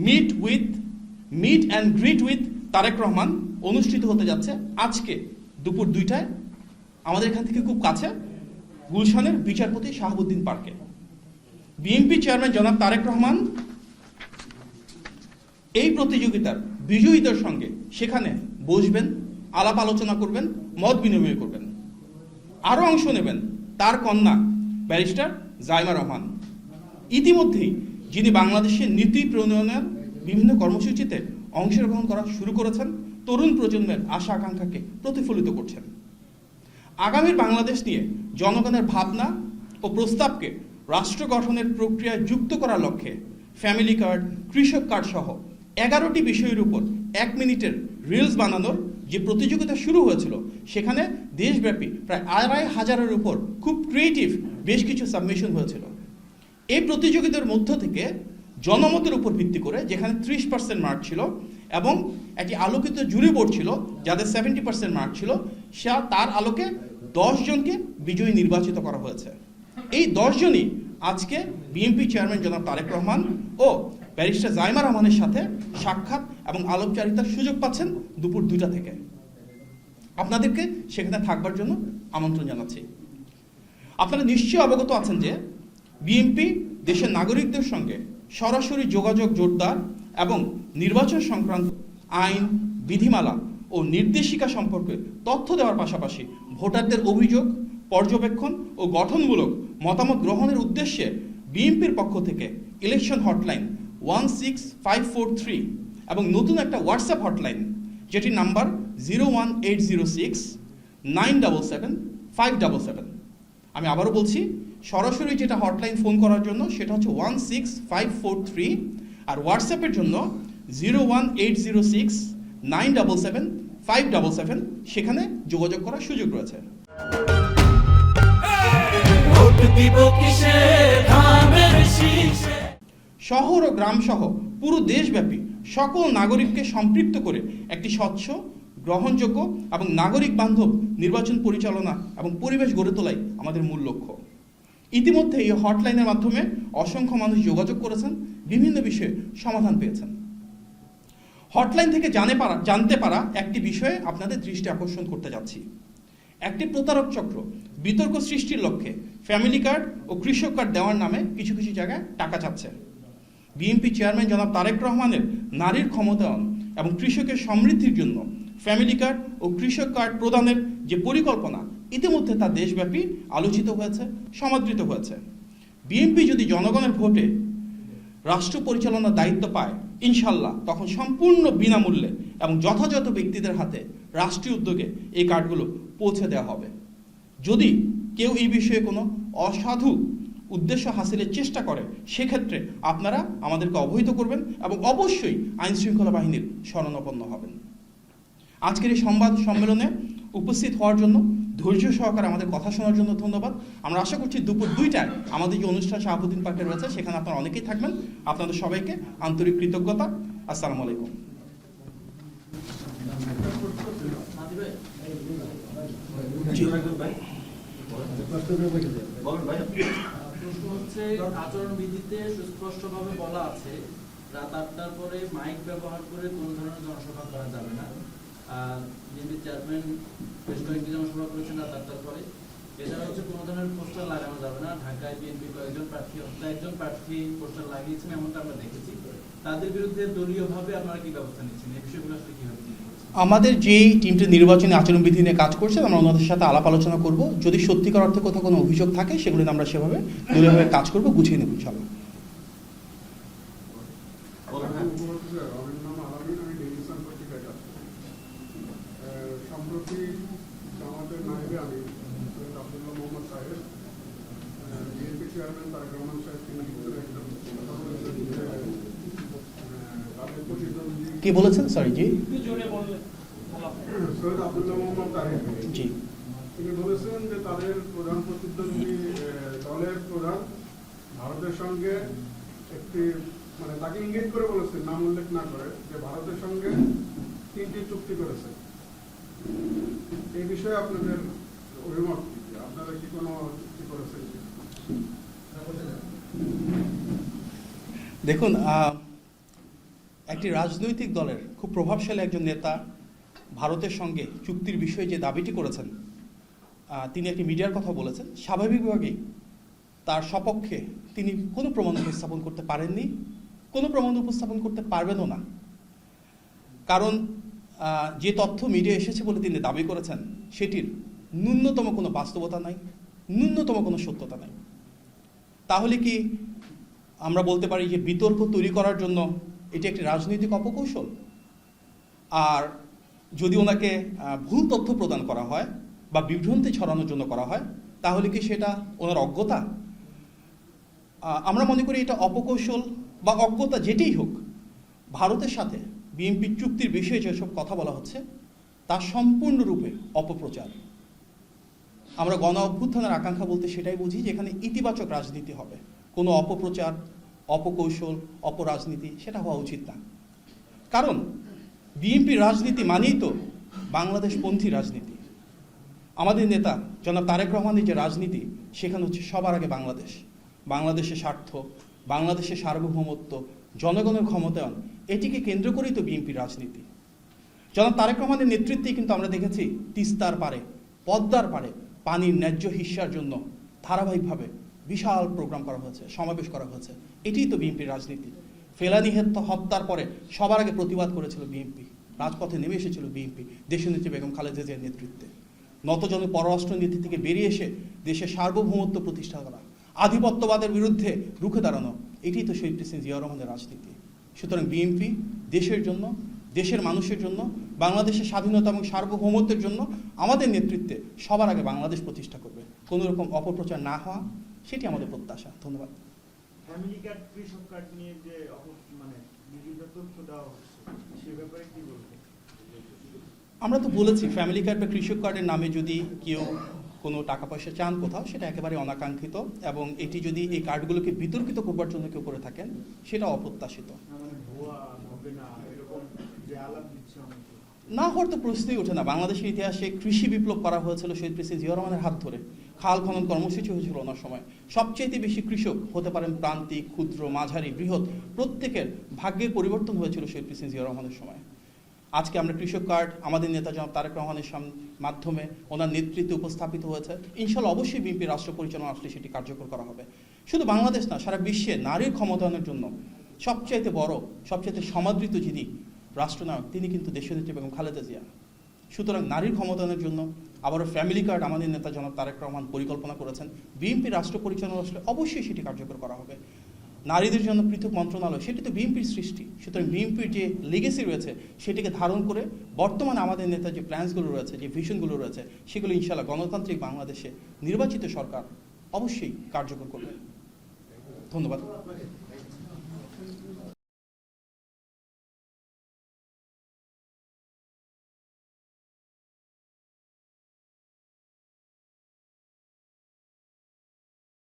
Meet and greet with Tarique Rahman অনুষ্ঠিত হতে যাচ্ছে আজকে দুপুর 2টায় আমাদের এখান থেকে খুব কাছে গুলশানের বিচারপতি শাহাবুদ্দিন পার্কে। বিএনপি চেয়ারম্যান জনাব তারেক রহমান এই প্রতিযোগিতার বিজয়ীদের সঙ্গে সেখানে বসবেন, আলাপ আলোচনা করবেন, মত বিনিময় করবেন। আরও অংশ নেবেন তার কন্যা ব্যারিস্টার জাইমা রহমান। ইতিমধ্যেই যিনি বাংলাদেশের নীতি প্রণয়নের বিভিন্ন কর্মসূচিতে অংশগ্রহণ করা শুরু করেছেন, তরুণ প্রজন্মের আশা আকাঙ্ক্ষাকে প্রতিফলিত করছেন। আগামীর বাংলাদেশ নিয়ে জনগণের ভাবনা ও প্রস্তাবকে রাষ্ট্র গঠনের প্রক্রিয়ায় যুক্ত করার লক্ষ্যে ফ্যামিলি কার্ড, কৃষক কার্ড সহ 11টি বিষয়ের উপর 1 মিনিটের রিলস বানানোর যে প্রতিযোগিতা শুরু হয়েছিল, সেখানে দেশব্যাপী প্রায় 2,500-এর উপর খুব ক্রিয়েটিভ বেশ কিছু সাবমিশন হয়েছিল। এই প্রতিযোগিতার মধ্য থেকে জনমতের উপর ভিত্তি করে, যেখানে 30% মার্ক ছিল এবং একটি আলোকিত জুরি বোর্ড ছিল যাদের 70% মার্ক ছিল, তার আলোকে 10 জনকে বিজয়ী নির্বাচিত করা হয়েছে। এই 10 জনই আজকে বিএনপি চেয়ারম্যান জনাব তারেক রহমান ও ব্যারিস্টার জাইমা রহমানের সাথে সাক্ষাৎ এবং আলাপচারিতার সুযোগ পাচ্ছেন দুপুর 2টা থেকে। আপনাদেরকে সেখানে থাকবার জন্য আমন্ত্রণ জানাচ্ছি। আপনারা নিশ্চয়ই অবগত আছেন যে বিএনপি দেশের নাগরিকদের সঙ্গে সরাসরি যোগাযোগ জোরদার এবং নির্বাচন সংক্রান্ত আইন, বিধিমালা ও নির্দেশিকা সম্পর্কে তথ্য দেওয়ার পাশাপাশি ভোটারদের অভিযোগ, পর্যবেক্ষণ ও গঠনমূলক মতামত গ্রহণের উদ্দেশ্যে বিএনপির পক্ষ থেকে ইলেকশন হটলাইন 16543 এবং নতুন একটা হোয়াটসঅ্যাপ হটলাইন, যেটির নাম্বার 01806-977-577। আমি আবারও বলছি, সরাসরি যেটা হটলাইন ফোন করার জন্য সেটা হচ্ছে 16543, আর হোয়াটসঅ্যাপের জন্য 01806-977-577। সেখানে যোগাযোগ করার সুযোগ রয়েছে। শহর ও গ্রাম সহ পুরো দেশব্যাপী সকল নাগরিককে সম্পৃক্ত করে একটি স্বচ্ছ, গ্রহণযোগ্য এবং নাগরিক বান্ধব নির্বাচন পরিচালনা এবং পরিবেশ গড়ে তোলাই আমাদের মূল লক্ষ্য। ইতিমধ্যে এই হটলাইনের মাধ্যমে অসংখ্য মানুষ যোগাযোগ করেছেন, বিভিন্ন বিষয়ে সমাধান পেয়েছেন। হটলাইন থেকে জানতে পারা একটি বিষয়ে আপনাদের দৃষ্টি আকর্ষণ করতে যাচ্ছি। একটি প্রতারক চক্র বিতর্ক সৃষ্টির লক্ষ্যে ফ্যামিলি কার্ড ও কৃষক কার্ড দেওয়ার নামে কিছু কিছু জায়গায় টাকা চাচ্ছে। বিএনপি চেয়ারম্যান জনাব তারেক রহমানের নারীর ক্ষমতায়ন এবং কৃষকের সমৃদ্ধির জন্য ফ্যামিলি কার্ড ও কৃষক কার্ড প্রদানের যে পরিকল্পনা, ইতিমধ্যে তা দেশব্যাপী আলোচিত হয়েছে, সমাদৃত হয়েছে। বিএনপি যদি জনগণের ভোটে রাষ্ট্র পরিচালনার দায়িত্ব পায়, ইনশাল্লাহ তখন সম্পূর্ণ বিনামূল্যে এবং যথাযথ ব্যক্তিদের হাতে রাষ্ট্রীয় উদ্যোগে এই কার্ডগুলো পৌঁছে দেওয়া হবে। যদি কেউ এই বিষয়ে কোনো অসাধু উদ্দেশ্য হাসিলের চেষ্টা করে, সেক্ষেত্রে আপনারা আমাদেরকে অবহিত করবেন এবং অবশ্যই আইন শৃঙ্খলা বাহিনীর শরণাপন্ন হবেন। আজকের এই সংবাদ সম্মেলনে উপস্থিত হওয়ার জন্য, ধৈর্য সহকারে আমাদের কথা শোনার জন্য ধন্যবাদ। আমরা আশা করছি দুপুর 2টায় আমাদের যে অনুষ্ঠান শাহাবুদ্দিন পার্কে রয়েছে, সেখানে আপনারা অনেকেই থাকবেন। আপনাদের সবাইকে আন্তরিক কৃতজ্ঞতা। আসসালামু আলাইকুম। আচরণবিধিতে সুস্পষ্টভাবে বলা আছে রাত 8টার পরে মাইক ব্যবহার করে কোন ধরনের জনসভা করা যাবে না। বিএনপি চেয়ারম্যান বেশ কয়েকটি জনসভা করেছেন রাত 8টার পরে। এছাড়া হচ্ছে কোনো ধরনের পোস্টার লাগানো যাবে না। ঢাকায় বিএনপি একজন প্রার্থী পোস্টার লাগিয়েছেন, এমনটা আমরা দেখেছি। তাদের বিরুদ্ধে দলীয়ভাবে আপনারা কি ব্যবস্থা নিচ্ছেন, এই বিষয়গুলো আসলে কিভাবে? আমাদের যেই টিমটি নির্বাচনী আচরণবিধি নিয়ে কাজ করছে, আমরা ওনাদের সাথে আলাপ আলোচনা করব। যদি সত্যিকার অর্থে কোথাও কোনো অভিযোগ থাকে, সেগুলো আমরা সেভাবে দলীয়ভাবে কাজ করব, গুছিয়ে নেব ইনশাআল্লাহ। কি বলেছেন? সরি জি জি তিনি বলেছেন যে তাদের প্রধান প্রতিদ্বন্দ্বী দলের প্রধান ভারতের সঙ্গে একটি, মানে তাকে ইঙ্গিত করে বলেছেন, নাম উল্লেখ না করে, যে ভারতের সঙ্গে 3টি চুক্তি করেছে। এই বিষয়ে আপনাদের অভিমত কি? আপনারা কি কোনো চুক্তি করেছেন? দেখুন, একটি রাজনৈতিক দলের খুব প্রভাবশালী একজন নেতা ভারতের সঙ্গে চুক্তির বিষয়ে যে দাবিটি করেছেন, তিনি একটি মিডিয়ার কথা বলেছেন, স্বাভাবিকভাবেই তার সপক্ষে তিনি কোনো প্রমাণ উপস্থাপন করতে পারেননি, কোনো প্রমাণ উপস্থাপন করতে পারবেনও না। কারণ যে তথ্য মিডিয়া এসেছে বলে তিনি দাবি করেছেন সেটির ন্যূনতম কোনো বাস্তবতা নাই, ন্যূনতম কোনো সত্যতা নাই। তাহলে কি আমরা বলতে পারি যে বিতর্ক তৈরি করার জন্য এটি একটি রাজনৈতিক অপকৌশল? আর যদি ওনাকে ভুল তথ্য প্রদান করা হয় বা বিভ্রান্তি ছড়ানোর জন্য করা হয়, তাহলে কি সেটা ওনার অজ্ঞতা? আমরা মনে করি এটা অপকৌশল বা অজ্ঞতা যেটাই হোক, ভারতের সাথে বিএনপির চুক্তির বিষয়ে যেসব কথা বলা হচ্ছে তা সম্পূর্ণরূপে অপপ্রচার। আমরা গণ অভ্যুত্থানের আকাঙ্ক্ষা বলতে সেটাই বুঝি যে এখানে ইতিবাচক রাজনীতি হবে, কোনো অপপ্রচার, অপকৌশল, অপরাজনীতি সেটা হওয়া উচিত না। কারণ বিএনপির রাজনীতি মানেই তো বাংলাদেশপন্থী রাজনীতি। আমাদের নেতা জনাব তারেক রহমানের যে রাজনীতি, সেখানে হচ্ছে সবার আগে বাংলাদেশ, বাংলাদেশের স্বার্থ, বাংলাদেশের সার্বভৌমত্ব, জনগণের ক্ষমতায়ন, এটিকে কেন্দ্র করেই তো বিএনপির রাজনীতি। জনাব তারেক রহমানের নেতৃত্বেই কিন্তু আমরা দেখেছি তিস্তার পারে, পদ্মার পারে পানির ন্যায্য হিস্যার জন্য ধারাবাহিকভাবে বিশাল প্রোগ্রাম করা হয়েছে, সমাবেশ করা হয়েছে। এটিই তো বিএনপির রাজনীতি। ফেলানি হত্যার পরে সবার আগে প্রতিবাদ করেছিল বিএনপি, রাজপথে নেমে এসেছিল বিএনপি দেশনেত্রী বেগম খালেদা জিয়ার নেতৃত্বে। নতজন পররাষ্ট্র নীতি থেকে বেরিয়ে এসে দেশের সার্বভৌমত্ব প্রতিষ্ঠা করা, আধিপত্যবাদের বিরুদ্ধে রুখে দাঁড়ানো, এটিই তো শহীদ প্রেসিডেন্ট জিয়াউর রহমানের রাজনীতি। সুতরাং বিএনপি দেশের জন্য, দেশের মানুষের জন্য, বাংলাদেশের স্বাধীনতা এবং সার্বভৌমত্বের জন্য আমাদের নেতৃত্বে সবার আগে বাংলাদেশ প্রতিষ্ঠা করবে। কোনো রকম অপপ্রচার না হওয়া, সেটি আমাদের প্রত্যাশা। ধন্যবাদ। ফ্যামিলি কার্ড, কৃষক কার্ড নিয়ে যে মানে বিভিন্ন তথ্য দেওয়া হচ্ছে, সে ব্যাপারে কি বলবেন? আমরা তো বলেছি ফ্যামিলি কার্ড বা কৃষক কার্ডের নামে যদি কেউ কোনো টাকা পয়সা চান কোথাও, সেটা একেবারে অনাকাঙ্ক্ষিত, এবং এটি যদি এই কার্ডগুলোকে বিতর্কিত করবার জন্য কেউ করে থাকেন, সেটা অপ্রত্যাশিত। মানে ভুয়া হবে না এরকম যে আলাপ দিচ্ছে অনেকে, না হওয়ার তো প্রশ্নই ওঠে না। বাংলাদেশের ইতিহাসে কৃষি বিপ্লব করা হয়েছিল শহীদ প্রেসিডেন্ট জিয়াউর রহমানের হাত ধরে, খাল খনন কর্মসূচি হয়েছিল ওনার সময়। সবচেয়ে বেশি কৃষক হতে পারেন প্রান্তিক, ক্ষুদ্র, মাঝারি, বৃহৎ, প্রত্যেকের ভাগ্যের পরিবর্তন হয়েছিল শহীদ প্রেসিডেন্ট জিয়াউর রহমানের সময়। আজকে আমরা কৃষক কার্ড আমাদের নেতা জনাব তারেক রহমানের মাধ্যমে ওনার নেতৃত্বে উপস্থাপিত হয়েছে। ইনশাল্লাহ অবশ্যই বিএনপি রাষ্ট্র পরিচালনা আসলে সেটি কার্যকর করা হবে। শুধু বাংলাদেশ না, সারা বিশ্বে নারীর ক্ষমতায়নের জন্য সবচাইতে বড়, সবচাইতে সমাদৃত যিনি রাষ্ট্রনায়ক, তিনি কিন্তু দেশনেত্রী বেগম খালেদা জিয়া। সুতরাং নারীর ক্ষমতায়নের জন্য আবারও ফ্যামিলি কার্ড আমাদের নেতা জনাব তারেক রহমান পরিকল্পনা করেছেন। বিএনপি রাষ্ট্র পরিচালনা আসলে অবশ্যই সেটি কার্যকর করা হবে। নারীদের জন্য পৃথক মন্ত্রণালয়, সেটি তো বিএনপির সৃষ্টি। সুতরাং বিএনপির যে লেগেসি রয়েছে সেটিকে ধারণ করে বর্তমানে আমাদের নেতা যে প্ল্যান্সগুলো রয়েছে, যে ভিশনগুলো রয়েছে, সেগুলো ইনশাআল্লাহ গণতান্ত্রিক বাংলাদেশে নির্বাচিত সরকার অবশ্যই কার্যকর করবে। ধন্যবাদ।